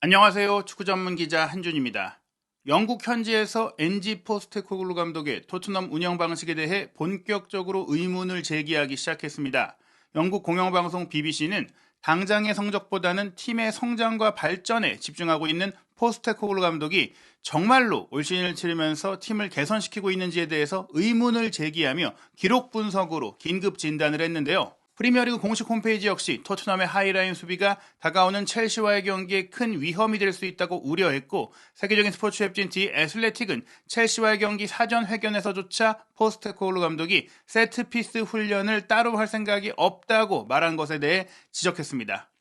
안녕하세요. 축구 전문 기자 한준입니다. 영국 현지에서 엔지 포스테코글루 감독의 토트넘 운영 방식에 대해 본격적으로 의문을 제기하기 시작했습니다. 영국 공영방송 BBC는 당장의 성적보다는 팀의 성장과 발전에 집중하고 있는 포스테코글루 감독이 정말로 올 시즌을 치르면서 팀을 개선시키고 있는지에 대해서 의문을 제기하며 기록 분석으로 긴급 진단을 했는데요. 프리미어리그 공식 홈페이지 역시 토트넘의 하이라인 수비가 다가오는 첼시와의 경기에 큰 위험이 될 수 있다고 우려했고, 세계적인 스포츠 웹진 디 애슬레틱은 첼시와의 경기 사전 회견에서조차 포스테코글루 감독이 세트피스 훈련을 따로 할 생각이 없다고 말한 것에 대해 지적했습니다.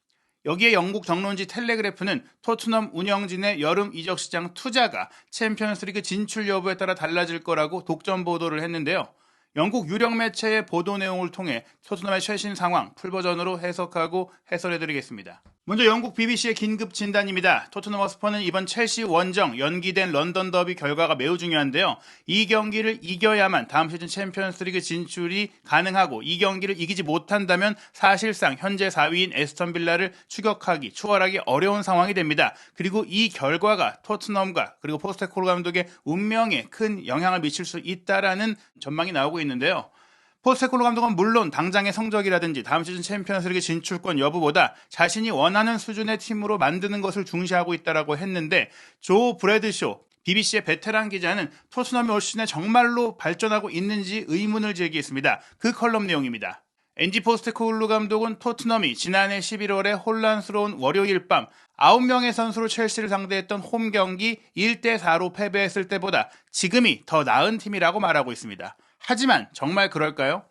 여기에 영국 정론지 텔레그래프는 토트넘 운영진의 여름 이적 시장 투자가 챔피언스리그 진출 여부에 따라 달라질 거라고 독점 보도를 했는데요. 영국 유력 매체의 보도 내용을 통해 토트넘의 최신 상황 풀버전으로 해석하고 해설해드리겠습니다. 먼저 영국 BBC의 긴급 진단입니다. 토트넘 허스퍼는 이번 첼시 원정 연기된 런던 더비 결과가 매우 중요한데요. 이 경기를 이겨야만 다음 시즌 챔피언스리그 진출이 가능하고, 이 경기를 이기지 못한다면 사실상 현재 4위인 에스턴 빌라를 추월하기 어려운 상황이 됩니다. 그리고 이 결과가 토트넘과 그리고 포스테코글루 감독의 운명에 큰 영향을 미칠 수 있다라는 전망이 나오고 있는데요. 포스테코글루 감독은 물론 당장의 성적이라든지 다음 시즌 챔피언스리그 진출권 여부보다 자신이 원하는 수준의 팀으로 만드는 것을 중시하고 있다고 했는데, 조 브래드쇼 BBC의 베테랑 기자는 토트넘이 올 시즌에 정말로 발전하고 있는지 의문을 제기했습니다. 그 컬럼 내용입니다. 엔지 포스테코글루 감독은 토트넘이 지난해 11월에 혼란스러운 월요일 밤 9명의 선수로 첼시를 상대했던 홈 경기 1대4로 패배했을 때보다 지금이 더 나은 팀이라고 말하고 있습니다. 하지만 정말 그럴까요?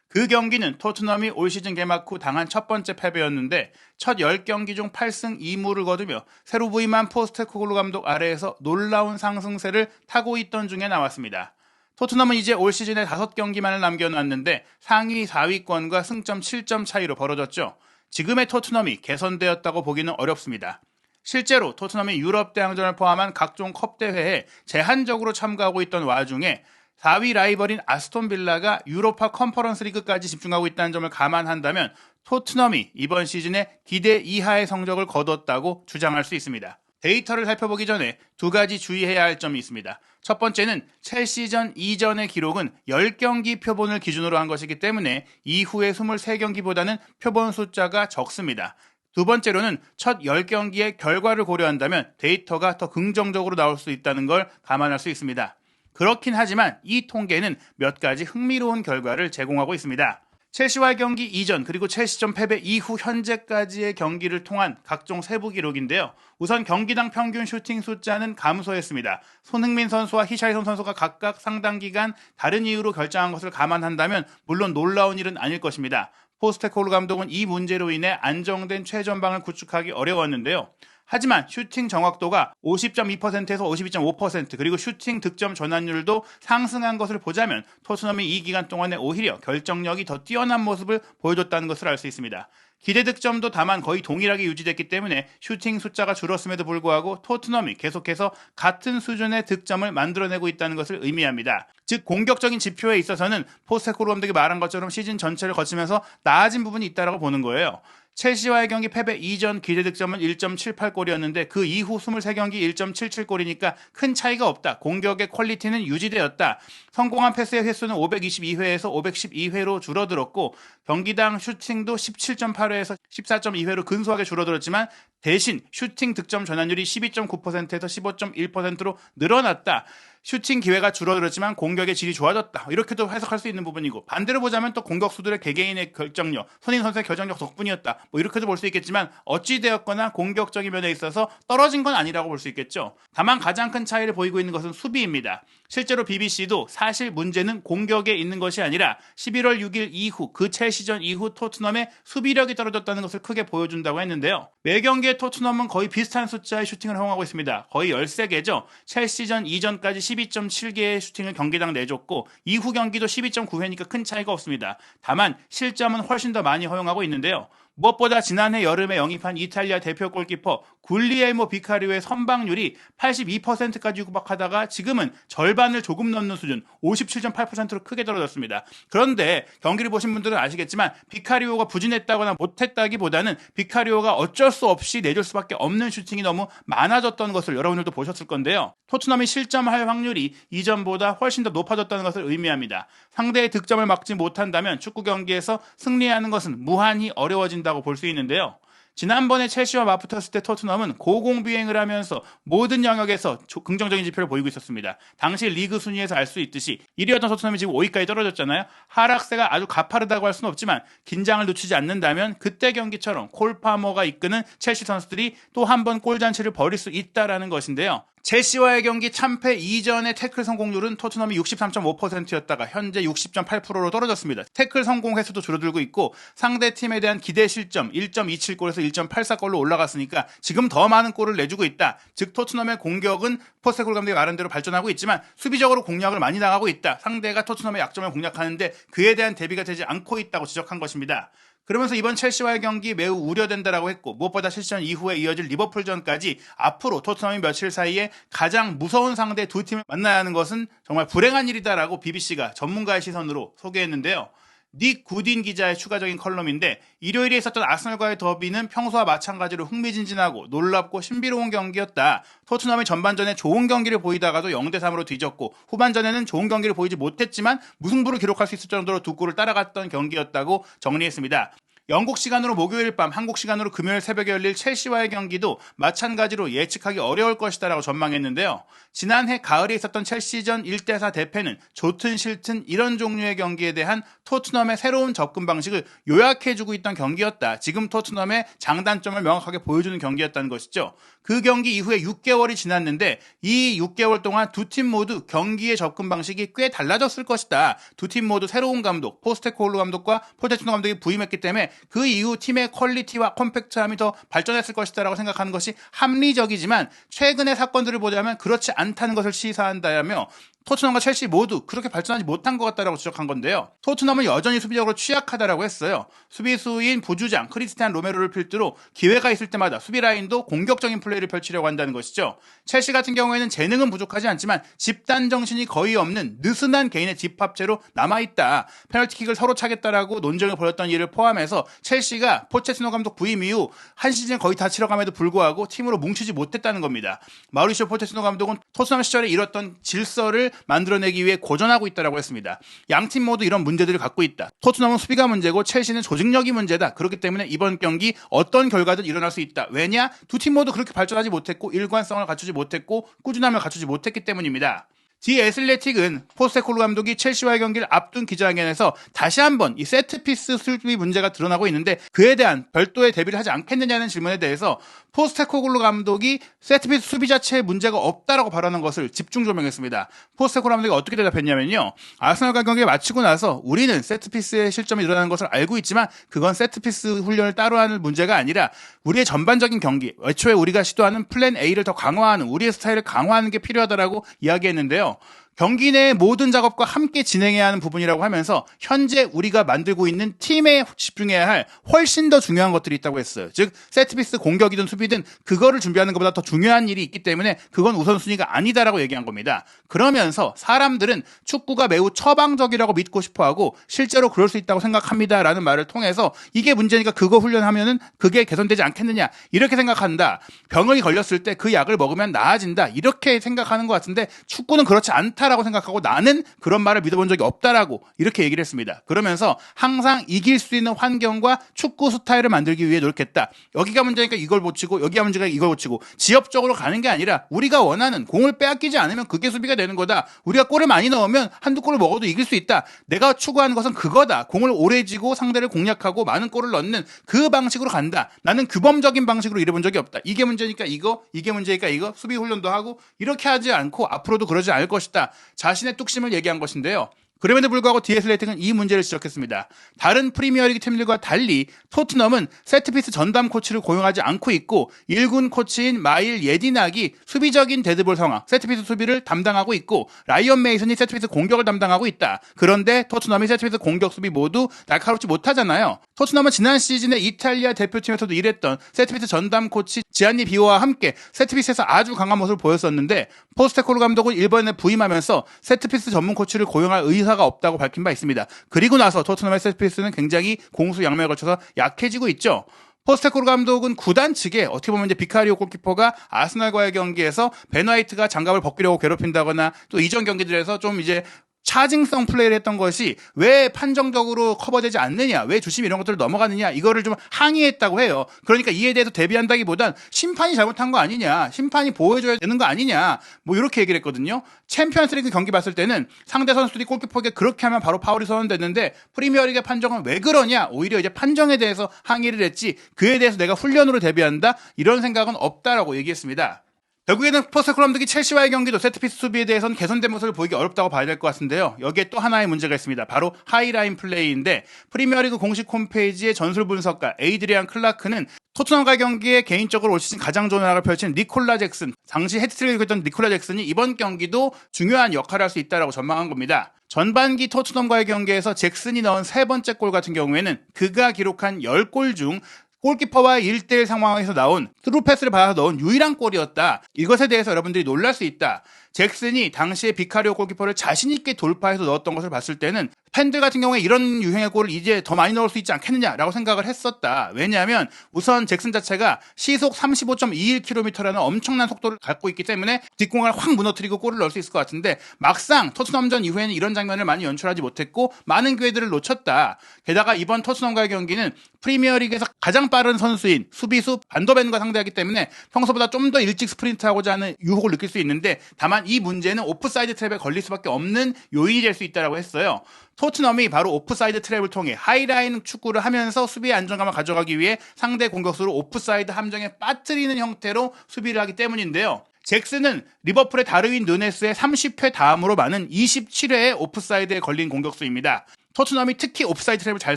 그 경기는 토트넘이 올 시즌 개막 후 당한 첫 번째 패배였는데, 첫 10경기 중 8승 2무를 거두며 새로 부임한 포스테코글루 감독 아래에서 놀라운 상승세를 타고 있던 중에 나왔습니다. 토트넘은 이제 올 시즌에 5경기만을 남겨놨는데 상위 4위권과 승점 7점 차이로 벌어졌죠. 지금의 토트넘이 개선되었다고 보기는 어렵습니다. 실제로 토트넘이 유럽 대항전을 포함한 각종 컵 대회에 제한적으로 참가하고 있던 와중에 4위 라이벌인 아스톤 빌라가 유로파 컨퍼런스 리그까지 집중하고 있다는 점을 감안한다면 토트넘이 이번 시즌에 기대 이하의 성적을 거뒀다고 주장할 수 있습니다. 데이터를 살펴보기 전에 두 가지 주의해야 할 점이 있습니다. 첫 번째는 첼시전 이전의 기록은 10경기 표본을 기준으로 한 것이기 때문에 이후의 23경기보다는 표본 숫자가 적습니다. 두 번째로는 첫 10경기의 결과를 고려한다면 데이터가 더 긍정적으로 나올 수 있다는 걸 감안할 수 있습니다. 그렇긴 하지만 이 통계는 몇 가지 흥미로운 결과를 제공하고 있습니다. 첼시와의 경기 이전 그리고 첼시전 패배 이후 현재까지의 경기를 통한 각종 세부 기록인데요. 우선 경기당 평균 슈팅 숫자는 감소했습니다. 손흥민 선수와 히샬리송 선수가 각각 상당 기간 다른 이유로 결정한 것을 감안한다면 물론 놀라운 일은 아닐 것입니다. 포스테코글루 감독은 이 문제로 인해 안정된 최전방을 구축하기 어려웠는데요. 하지만 슈팅 정확도가 50.2%에서 52.5% 그리고 슈팅 득점 전환율도 상승한 것을 보자면 토트넘이 이 기간 동안에 오히려 결정력이 더 뛰어난 모습을 보여줬다는 것을 알 수 있습니다. 기대 득점도 다만 거의 동일하게 유지됐기 때문에 슈팅 숫자가 줄었음에도 불구하고 토트넘이 계속해서 같은 수준의 득점을 만들어내고 있다는 것을 의미합니다. 즉 공격적인 지표에 있어서는 포스테코글루 감독이 말한 것처럼 시즌 전체를 거치면서 나아진 부분이 있다고 보는 거예요. 첼시와의 경기 패배 이전 기대 득점은 1.78골이었는데 그 이후 23경기 1.77골이니까 큰 차이가 없다. 공격의 퀄리티는 유지되었다. 성공한 패스의 횟수는 522회에서 512회로 줄어들었고 경기당 슈팅도 17.8회에서 14.2회로 근소하게 줄어들었지만 대신 슈팅 득점 전환율이 12.9%에서 15.1%로 늘어났다. 슈팅 기회가 줄어들었지만 공격의 질이 좋아졌다. 이렇게도 해석할 수 있는 부분이고, 반대로 보자면 또 공격수들의 개개인의 결정력, 손흥민 선수의 결정력 덕분이었다. 이렇게도 볼 수 있겠지만 어찌되었거나 공격적인 면에 있어서 떨어진 건 아니라고 볼 수 있겠죠. 다만 가장 큰 차이를 보이고 있는 것은 수비입니다. 실제로 BBC도 사실 문제는 공격에 있는 것이 아니라 11월 6일 이후 그 첼시전 이후 토트넘의 수비력이 떨어졌다는 것을 크게 보여준다고 했는데요. 매 경기에 토트넘은 거의 비슷한 숫자의 슈팅을 허용하고 있습니다. 거의 13개죠. 첼시전 이전까지 12.7개의 슈팅을 경기당 내줬고 이후 경기도 12.9회니까 큰 차이가 없습니다. 다만 실점은 훨씬 더 많이 허용하고 있는데요. 무엇보다 지난해 여름에 영입한 이탈리아 대표 골키퍼 굴리엘모 비카리오의 선방률이 82%까지 육박하다가 지금은 절반을 조금 넘는 수준 57.8%로 크게 떨어졌습니다. 그런데 경기를 보신 분들은 아시겠지만 비카리오가 부진했다거나 못했다기보다는 비카리오가 어쩔 수 없이 내줄 수밖에 없는 슈팅이 너무 많아졌던 것을 여러분들도 보셨을 건데요. 토트넘이 실점할 확률이 이전보다 훨씬 더 높아졌다는 것을 의미합니다. 상대의 득점을 막지 못한다면 축구 경기에서 승리하는 것은 무한히 어려워진다고 볼 수 있는데요. 지난번에 첼시와 맞붙었을 때 토트넘은 고공비행을 하면서 모든 영역에서 긍정적인 지표를 보이고 있었습니다. 당시 리그 순위에서 알 수 있듯이 1위였던 토트넘이 지금 5위까지 떨어졌잖아요. 하락세가 아주 가파르다고 할 수는 없지만 긴장을 늦추지 않는다면 그때 경기처럼 콜 파머가 이끄는 첼시 선수들이 또 한 번 골잔치를 벌일 수 있다라는 것인데요. 첼시와의 경기 참패 이전의 태클 성공률은 토트넘이 63.5%였다가 현재 60.8%로 떨어졌습니다. 태클 성공 횟수도 줄어들고 있고 상대 팀에 대한 기대 실점 1.27골에서 1.84골로 올라갔으니까 지금 더 많은 골을 내주고 있다. 즉 토트넘의 공격은 포스테코글루 감독이 말한 대로 발전하고 있지만 수비적으로 공략을 많이 당하고 있다. 상대가 토트넘의 약점을 공략하는데 그에 대한 대비가 되지 않고 있다고 지적한 것입니다. 그러면서 이번 첼시와의 경기 매우 우려된다라고 했고 무엇보다 첼시전 이후에 이어질 리버풀전까지 앞으로 토트넘이 며칠 사이에 가장 무서운 상대 두 팀을 만나야 하는 것은 정말 불행한 일이다라고 BBC가 전문가의 시선으로 소개했는데요. 닉 구딘 기자의 추가적인 컬럼인데 일요일에 있었던 아스널과의 더비는 평소와 마찬가지로 흥미진진하고 놀랍고 신비로운 경기였다. 토트넘이 전반전에 좋은 경기를 보이다가도 0대3으로 뒤졌고 후반전에는 좋은 경기를 보이지 못했지만 무승부를 기록할 수 있을 정도로 두 골을 따라갔던 경기였다고 정리했습니다. 영국 시간으로 목요일 밤, 한국 시간으로 금요일 새벽에 열릴 첼시와의 경기도 마찬가지로 예측하기 어려울 것이다라고 전망했는데요. 지난해 가을에 있었던 첼시전 1대4 대패는 좋든 싫든 이런 종류의 경기에 대한 토트넘의 새로운 접근 방식을 요약해주고 있던 경기였다. 지금 토트넘의 장단점을 명확하게 보여주는 경기였다는 것이죠. 그 경기 이후에 6개월이 지났는데 이 6개월 동안 두 팀 모두 경기의 접근 방식이 꽤 달라졌을 것이다. 두 팀 모두 새로운 감독, 포스테코글루 감독과 포체티노 감독이 부임했기 때문에 그 이후 팀의 퀄리티와 컴팩트함이 더 발전했을 것이다라고 생각하는 것이 합리적이지만 최근의 사건들을 보자면 그렇지 않다는 것을 시사한다며 토트넘과 첼시 모두 그렇게 발전하지 못한 것 같다라고 지적한 건데요. 토트넘은 여전히 수비적으로 취약하다라고 했어요. 수비수인 부주장 크리스티안 로메로를 필두로 기회가 있을 때마다 수비 라인도 공격적인 플레이를 펼치려고 한다는 것이죠. 첼시 같은 경우에는 재능은 부족하지 않지만 집단 정신이 거의 없는 느슨한 개인의 집합체로 남아있다. 페널티킥을 서로 차겠다라고 논쟁을 벌였던 일을 포함해서 첼시가 포체티노 감독 부임 이후 한 시즌 거의 다 치러감에도 불구하고 팀으로 뭉치지 못했다는 겁니다. 마우리시오 포체티노 감독은 토트넘 시절에 잃었던 질서를 만들어내기 위해 고전하고 있다고 했습니다. 양팀 모두 이런 문제들을 갖고 있다. 토트넘은 수비가 문제고 첼시는 조직력이 문제다. 그렇기 때문에 이번 경기 어떤 결과든 일어날 수 있다. 왜냐? 두 팀 모두 그렇게 발전하지 못했고 일관성을 갖추지 못했고 꾸준함을 갖추지 못했기 때문입니다. 디 애슬레틱은 포스테코글루 감독이 첼시와의 경기를 앞둔 기자회견에서 다시 한번 이 세트피스 수비 문제가 드러나고 있는데 그에 대한 별도의 대비를 하지 않겠느냐는 질문에 대해서 포스테코글루 감독이 세트피스 수비 자체에 문제가 없다라고 발언한 것을 집중 조명했습니다. 포스테코글루 감독이 어떻게 대답했냐면요. 아스널과 경기를 마치고 나서 우리는 세트피스의 실점이 일어나는 것을 알고 있지만 그건 세트피스 훈련을 따로 하는 문제가 아니라 우리의 전반적인 경기, 애초에 우리가 시도하는 플랜 A를 더 강화하는 우리의 스타일을 강화하는 게 필요하다라고 이야기했는데요. 경기 내의 모든 작업과 함께 진행해야 하는 부분이라고 하면서 현재 우리가 만들고 있는 팀에 집중해야 할 훨씬 더 중요한 것들이 있다고 했어요. 즉 세트피스 공격이든 수비든 그거를 준비하는 것보다 더 중요한 일이 있기 때문에 그건 우선순위가 아니다라고 얘기한 겁니다. 그러면서 사람들은 축구가 매우 처방적이라고 믿고 싶어하고 실제로 그럴 수 있다고 생각합니다라는 말을 통해서 이게 문제니까 그거 훈련하면은 그게 개선되지 않겠느냐 이렇게 생각한다. 병이 걸렸을 때 그 약을 먹으면 나아진다 이렇게 생각하는 것 같은데 축구는 그렇지 않다 라고 생각하고 나는 그런 말을 믿어본 적이 없다라고 이렇게 얘기를 했습니다. 그러면서 항상 이길 수 있는 환경과 축구 스타일을 만들기 위해 노력했다. 여기가 문제니까 이걸 고치고 여기가 문제가 이걸 고치고 지엽적으로 가는 게 아니라 우리가 원하는 공을 빼앗기지 않으면 그게 수비가 되는 거다. 우리가 골을 많이 넣으면 한두 골을 먹어도 이길 수 있다. 내가 추구하는 것은 그거다. 공을 오래 쥐고 상대를 공략하고 많은 골을 넣는 그 방식으로 간다. 나는 규범적인 방식으로 일해본 적이 없다. 이게 문제니까 이거, 이게 문제니까 이거 수비 훈련도 하고 이렇게 하지 않고 앞으로도 그러지 않을 것이다. 자신의 뚝심을 얘기한 것인데요. 그럼에도 불구하고 디에 슬레이팅은 이 문제를 지적했습니다. 다른 프리미어리그 팀들과 달리 토트넘은 세트피스 전담 코치를 고용하지 않고 있고 1군 코치인 마일 예디낙이 수비적인 데드볼 상황, 세트피스 수비를 담당하고 있고 라이언 메이슨이 세트피스 공격을 담당하고 있다. 그런데 토트넘이 세트피스 공격 수비 모두 날카롭지 못하잖아요. 토트넘은 지난 시즌에 이탈리아 대표팀에서도 일했던 세트피스 전담 코치 지안니 비오와 함께 세트피스에서 아주 강한 모습을 보였었는데 포스테코글루 감독은 일본에 부임하면서 세트피스 전문 코치를 고용할 의사가 없다고 밝힌 바 있습니다. 그리고 나서 토트넘의 세트피스는 굉장히 공수양면에 걸쳐서 약해지고 있죠. 포스테코글루 감독은 구단 측에 어떻게 보면 이제 비카리오 골키퍼가 아스날과의 경기에서 벤 화이트가 장갑을 벗기려고 괴롭힌다거나 또 이전 경기들에서 좀 이제 차징성 플레이를 했던 것이 왜 판정적으로 커버되지 않느냐, 왜 주심 이런 것들을 넘어가느냐, 이거를 좀 항의했다고 해요. 그러니까 이에 대해서 대비한다기보단 심판이 잘못한 거 아니냐, 심판이 보호해줘야 되는 거 아니냐, 뭐 이렇게 얘기를 했거든요. 챔피언스리그 경기 봤을 때는 상대 선수들이 골키퍼에게 그렇게 하면 바로 파울이 선언됐는데 프리미어리그 판정은 왜 그러냐, 오히려 이제 판정에 대해서 항의를 했지 그에 대해서 내가 훈련으로 대비한다 이런 생각은 없다라고 얘기했습니다. 결국에는 포스테코글루 감독이 첼시와의 경기도 세트피스 수비에 대해서는 개선된 모습을 보이기 어렵다고 봐야 될 것 같은데요. 여기에 또 하나의 문제가 있습니다. 바로 하이라인 플레이인데 프리미어리그 공식 홈페이지의 전술 분석가 에이드리안 클라크는 토트넘과의 경기에 개인적으로 올 시즌 가장 좋은 활약을 펼친 니콜라 잭슨, 당시 헤트트릭을 했던 니콜라 잭슨이 이번 경기도 중요한 역할을 할 수 있다라고 전망한 겁니다. 전반기 토트넘과의 경기에서 잭슨이 넣은 세 번째 골 같은 경우에는 그가 기록한 10골 중 골키퍼와의 1대1 상황에서 나온 트루 패스를 받아서 넣은 유일한 골이었다. 이것에 대해서 여러분들이 놀랄 수 있다. 잭슨이 당시에 비카리오 골키퍼를 자신있게 돌파해서 넣었던 것을 봤을 때는 팬들 같은 경우에 이런 유형의 골을 이제 더 많이 넣을 수 있지 않겠느냐라고 생각을 했었다. 왜냐하면 우선 잭슨 자체가 시속 35.21km라는 엄청난 속도를 갖고 있기 때문에 뒷공간을 확 무너뜨리고 골을 넣을 수 있을 것 같은데 막상 토트넘전 이후에는 이런 장면을 많이 연출하지 못했고 많은 기회들을 놓쳤다. 게다가 이번 토트넘과의 경기는 프리미어리그에서 가장 빠른 선수인 수비수 반더벤과 상대하기 때문에 평소보다 좀 더 일찍 스프린트하고자 하는 유혹을 느낄 수 있는데 다만 이 문제는 오프사이드 트랩에 걸릴 수밖에 없는 요인이 될 수 있다고 했어요. 토트넘이 바로 오프사이드 트랩을 통해 하이라인 축구를 하면서 수비의 안정감을 가져가기 위해 상대 공격수를 오프사이드 함정에 빠뜨리는 형태로 수비를 하기 때문인데요. 잭슨은 리버풀의 다르윈 누네스의 30회 다음으로 많은 27회의 오프사이드에 걸린 공격수입니다. 토트넘이 특히 오프사이드 트랩을 잘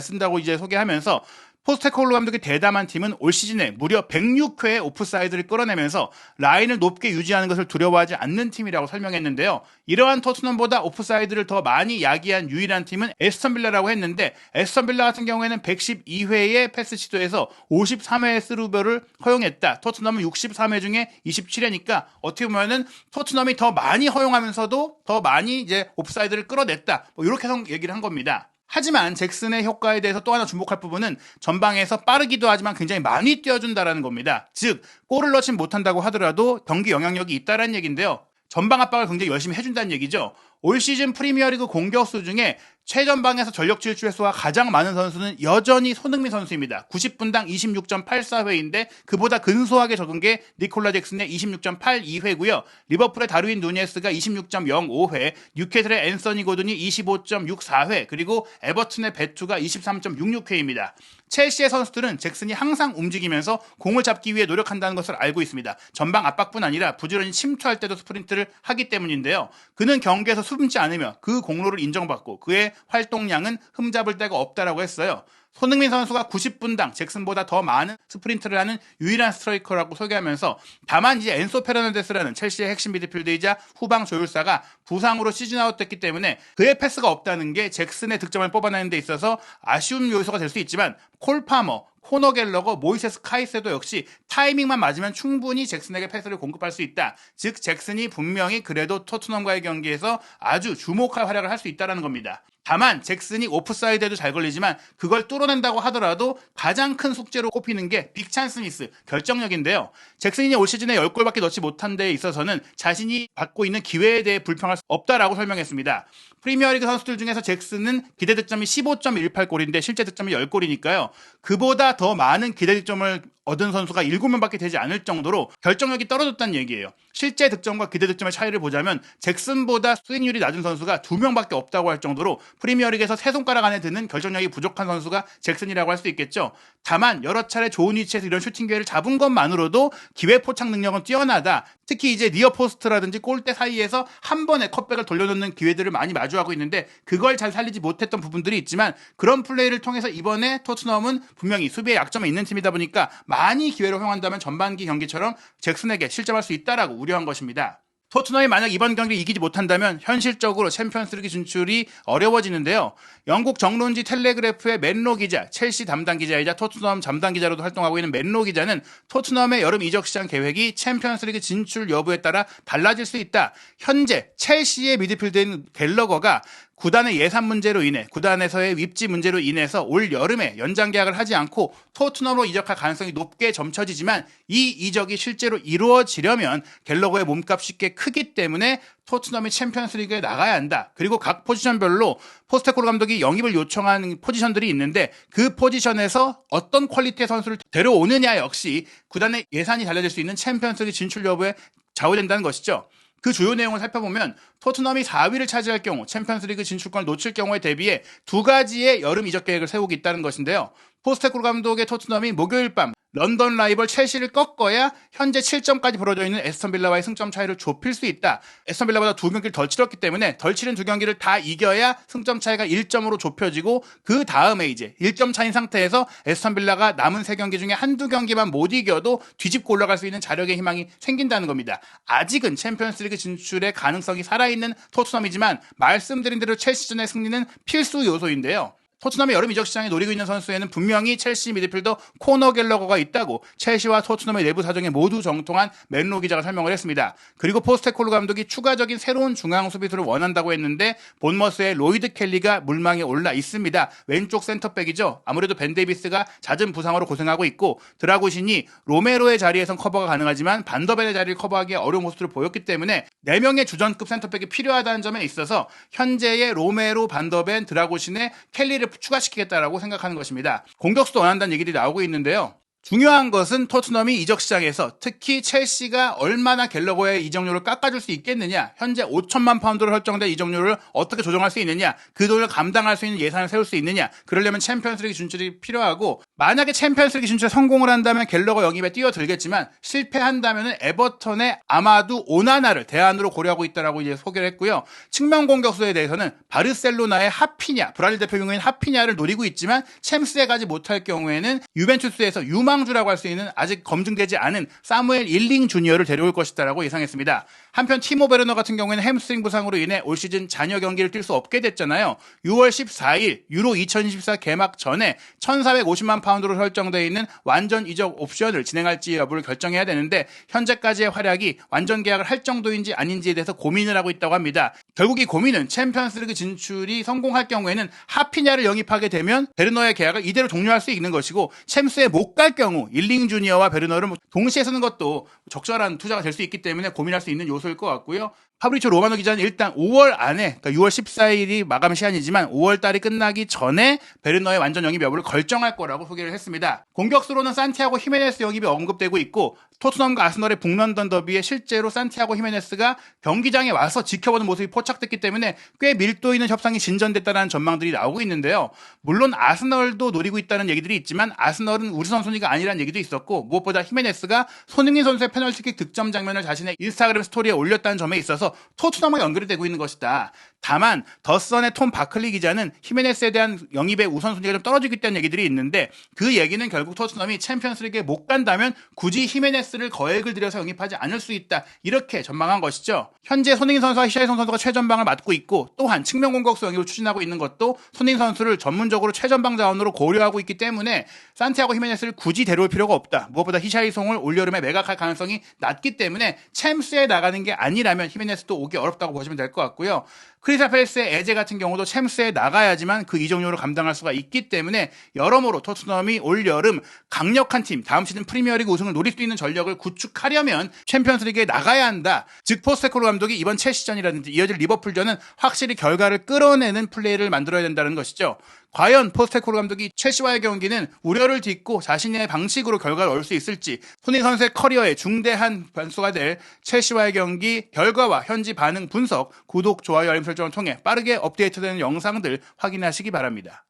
쓴다고 이제 소개하면서 포스테코글루 감독의 대담한 팀은 올 시즌에 무려 106회의 오프사이드를 끌어내면서 라인을 높게 유지하는 것을 두려워하지 않는 팀이라고 설명했는데요. 이러한 토트넘보다 오프사이드를 더 많이 야기한 유일한 팀은 에스턴 빌라라고 했는데 에스턴 빌라 같은 경우에는 112회의 패스 시도에서 53회의 스루버를 허용했다. 토트넘은 63회 중에 27회니까 어떻게 보면은 토트넘이 더 많이 허용하면서도 더 많이 이제 오프사이드를 끌어냈다. 뭐 이렇게 얘기를 한 겁니다. 하지만 잭슨의 효과에 대해서 또 하나 주목할 부분은 전방에서 빠르기도 하지만 굉장히 많이 뛰어준다라는 겁니다. 즉 골을 넣진 못한다고 하더라도 경기 영향력이 있다라는 얘기인데요. 전방 압박을 굉장히 열심히 해준다는 얘기죠. 올 시즌 프리미어리그 공격수 중에 최전방에서 전력 질주 횟수가 가장 많은 선수는 여전히 손흥민 선수입니다. 90분당 26.84회인데 그보다 근소하게 적은 게 니콜라 잭슨의 26.82회고요. 리버풀의 다르윈 누네스가 26.05회, 뉴캐슬의 앤서니 고든이 25.64회, 그리고 에버튼의 베투가 23.66회입니다. 첼시의 선수들은 잭슨이 항상 움직이면서 공을 잡기 위해 노력한다는 것을 알고 있습니다. 전방 압박뿐 아니라 부지런히 침투할 때도 스프린트를 하기 때문인데요. 그는 경기에서 숨지 않으며 그 공로를 인정받고 그의 활동량은 흠잡을 데가 없다라고 했어요. 손흥민 선수가 90분당 잭슨보다 더 많은 스프린트를 하는 유일한 스트라이커라고 소개하면서 다만 이제 엔소 페르난데스라는 첼시의 핵심 미드필더이자 후방 조율사가 부상으로 시즌 아웃됐기 때문에 그의 패스가 없다는 게 잭슨의 득점을 뽑아내는 데 있어서 아쉬운 요소가 될 수 있지만 콜 파머, 코너 갤러거, 모이세스 카이세도 역시 타이밍만 맞으면 충분히 잭슨에게 패스를 공급할 수 있다. 즉 잭슨이 분명히 그래도 토트넘과의 경기에서 아주 주목할 활약을 할 수 있다는 겁니다. 다만 잭슨이 오프사이드에도 잘 걸리지만 그걸 뚫어낸다고 하더라도 가장 큰 숙제로 꼽히는 게 빅찬스 미스, 결정력인데요. 잭슨이 올 시즌에 10골밖에 넣지 못한 데에 있어서는 자신이 받고 있는 기회에 대해 불평할 수 없다라고 설명했습니다. 프리미어리그 선수들 중에서 잭슨은 기대 득점이 15.18골인데 실제 득점이 10골이니까요. 그보다 더 많은 기대 득점을 얻은 선수가 7명밖에 되지 않을 정도로 결정력이 떨어졌다는 얘기예요. 실제 득점과 기대 득점의 차이를 보자면 잭슨보다 수익률이 낮은 선수가 2명밖에 없다고 할 정도로 프리미어리그에서 세 손가락 안에 드는 결정력이 부족한 선수가 잭슨이라고 할 수 있겠죠. 다만 여러 차례 좋은 위치에서 이런 슈팅 기회를 잡은 것만으로도 기회 포착 능력은 뛰어나다. 특히 이제 니어 포스트라든지 골대 사이에서 한 번에 컵백을 돌려놓는 기회들을 많이 마주하고 있는데 그걸 잘 살리지 못했던 부분들이 있지만 그런 플레이를 통해서 이번에 토트넘은 분명히 수비에 약점이 있는 팀이다 보니까 많이 기회를 활용한다면 전반기 경기처럼 잭슨에게 실점할 수 있다라고 우려한 것입니다. 토트넘이 만약 이번 경기를 이기지 못한다면 현실적으로 챔피언스리그 진출이 어려워지는데요. 영국 정론지 텔레그래프의 맨로 기자, 첼시 담당 기자이자 토트넘 담당 기자로도 활동하고 있는 맨로 기자는 토트넘의 여름 이적 시장 계획이 챔피언스리그 진출 여부에 따라 달라질 수 있다. 현재 첼시의 미드필더인 갤러거가 구단의 예산 문제로 인해 구단에서의 입지 문제로 인해서 올 여름에 연장 계약을 하지 않고 토트넘으로 이적할 가능성이 높게 점쳐지지만 이 이적이 실제로 이루어지려면 갤러거의 몸값이 꽤 크기 때문에 토트넘이 챔피언스리그에 나가야 한다. 그리고 각 포지션별로 포스테코글루 감독이 영입을 요청한 포지션들이 있는데 그 포지션에서 어떤 퀄리티의 선수를 데려오느냐 역시 구단의 예산이 달려질 수 있는 챔피언스리그 진출 여부에 좌우된다는 것이죠. 그 주요 내용을 살펴보면 토트넘이 4위를 차지할 경우 챔피언스리그 진출권을 놓칠 경우에 대비해 두 가지의 여름 이적 계획을 세우고 있다는 것인데요. 포스테코글루 감독의 토트넘이 목요일 밤 런던 라이벌 첼시를 꺾어야 현재 7점까지 벌어져 있는 에스턴 빌라와의 승점 차이를 좁힐 수 있다. 에스턴 빌라보다 2경기를 덜 치렀기 때문에 덜 치른 2경기를 다 이겨야 승점 차이가 1점으로 좁혀지고 그 다음에 이제 1점 차인 상태에서 에스턴 빌라가 남은 3경기 중에 한두 경기만 못 이겨도 뒤집고 올라갈 수 있는 자력의 희망이 생긴다는 겁니다. 아직은 챔피언스리그 진출의 가능성이 살아있는 토트넘이지만 말씀드린 대로 첼시전의 승리는 필수 요소인데요. 토트넘의 여름 이적 시장에 노리고 있는 선수에는 분명히 첼시 미드필더 코너 갤러거가 있다고 첼시와 토트넘의 내부 사정에 모두 정통한 맨로 기자가 설명을 했습니다. 그리고 포스테코글루 감독이 추가적인 새로운 중앙 수비수를 원한다고 했는데 본머스의 로이드 켈리가 물망에 올라 있습니다. 왼쪽 센터백이죠. 아무래도 벤 데이비스가 잦은 부상으로 고생하고 있고 드라구신이 로메로의 자리에선 커버가 가능하지만 반더벤의 자리를 커버하기 어려운 모습을 보였기 때문에 4명의 주전급 센터백이 필요하다는 점에 있어서 현재의 로메로, 반더벤, 드라구신의 켈리를 추가시키겠다라고 생각하는 것입니다. 공격수도 원한다는 얘기들이 나오고 있는데요. 중요한 것은 토트넘이 이적 시장에서 특히 첼시가 얼마나 갤러거의 이적료를 깎아줄 수 있겠느냐, 현재 5천만 파운드로 설정된 이적료를 어떻게 조정할 수 있느냐, 그 돈을 감당할 수 있는 예산을 세울 수 있느냐, 그러려면 챔피언스리그 진출이 필요하고 만약에 챔피언스리그 진출에 성공을 한다면 갤러거 영입에 뛰어들겠지만 실패한다면 에버턴의 아마두 오나나를 대안으로 고려하고 있다라고 이제 소개를 했고요. 측면 공격수에 대해서는 바르셀로나의 하피냐, 브라질 대표 경우에는 하피냐를 노리고 있지만 챔스에 가지 못할 경우에는 유벤투스에서 유망주라고 할 수 있는 아직 검증되지 않은 사무엘 일링 주니어를 데려올 것이다라고 예상했습니다. 한편 티모 베르너 같은 경우에는 햄스트링 부상으로 인해 올 시즌 잔여 경기를 뛸 수 없게 됐잖아요. 6월 14일 유로 2024 개막 전에 1,450만 파운드로 설정되어 있는 완전 이적 옵션을 진행할지 여부를 결정해야 되는데 현재까지의 활약이 완전 계약을 할 정도인지 아닌지에 대해서 고민을 하고 있다고 합니다. 결국 이 고민은 챔피언스리그 진출이 성공할 경우에는 하피냐를 영입하게 되면 베르너의 계약을 이대로 종료할 수 있는 것이고 챔스에 못 갈 경우 일링 주니어와 베르너를 동시에 쓰는 것도 적절한 투자가 될 수 있기 때문에 고민할 수 있는 요소일 것 같고요. 파브리치오 로마노 기자는 일단 5월 안에, 그러니까 6월 14일이 마감 시한이지만 5월 달이 끝나기 전에 베르너의 완전 영입 여부를 결정할 거라고 소개를 했습니다. 공격수로는 산티아고 히메네스 영입이 언급되고 있고 토트넘과 아스널의 북런던 더비에 실제로 산티아고 히메네스가 경기장에 와서 지켜보는 모습이 포착됐기 때문에 꽤 밀도 있는 협상이 진전됐다는 전망들이 나오고 있는데요. 물론 아스널도 노리고 있다는 얘기들이 있지만 아스널은 우선순위가 아니라는 얘기도 있었고 무엇보다 히메네스가 손흥민 선수의 페널티킥 득점 장면을 자신의 인스타그램 스토리에 올렸다는 점에 있어서 토트넘과 연결이 되고 있는 것이다. 다만 더선의 톰 바클리 기자는 히메네스에 대한 영입의 우선순위가 좀 떨어지고 있다는 얘기들이 있는데 그 얘기는 결국 토트넘이 챔피언스리그에 못 간다면 굳이 히메네스를 거액을 들여서 영입하지 않을 수 있다. 이렇게 전망한 것이죠. 현재 손흥민 선수와 히샤이손 선수가 최전방을 맡고 있고 또한 측면 공격수 영입을 추진하고 있는 것도 손흥민 선수를 전문적으로 최전방 자원으로 고려하고 있기 때문에 산티아고 히메네스를 굳이 데려올 필요가 없다. 무엇보다 히샤이송을 올여름에 매각할 가능성이 낮기 때문에 챔스에 나가는 게 아니라면 히메네스도 오기 어렵다고 보시면 될 것 같고요. 크리스탈 팰리스의 에제 같은 경우도 챔스에 나가야지만 그 이적료를 감당할 수가 있기 때문에 여러모로 토트넘이 올여름 강력한 팀, 다음 시즌 프리미어리그 우승을 노릴 수 있는 전력을 구축하려면 챔피언스리그에 나가야 한다. 즉 포스테코글루 감독이 이번 첼시전이라든지 이어질 리버풀전은 확실히 결과를 끌어내는 플레이를 만들어야 된다는 것이죠. 과연 포스테코글루 감독이 첼시와의 경기는 우려를 딛고 자신의 방식으로 결과를 얻을 수 있을지, 손흥민 선수의 커리어에 중대한 변수가 될 첼시와의 경기 결과와 현지 반응 분석, 구독, 좋아요, 알림 설정을 통해 빠르게 업데이트되는 영상들 확인하시기 바랍니다.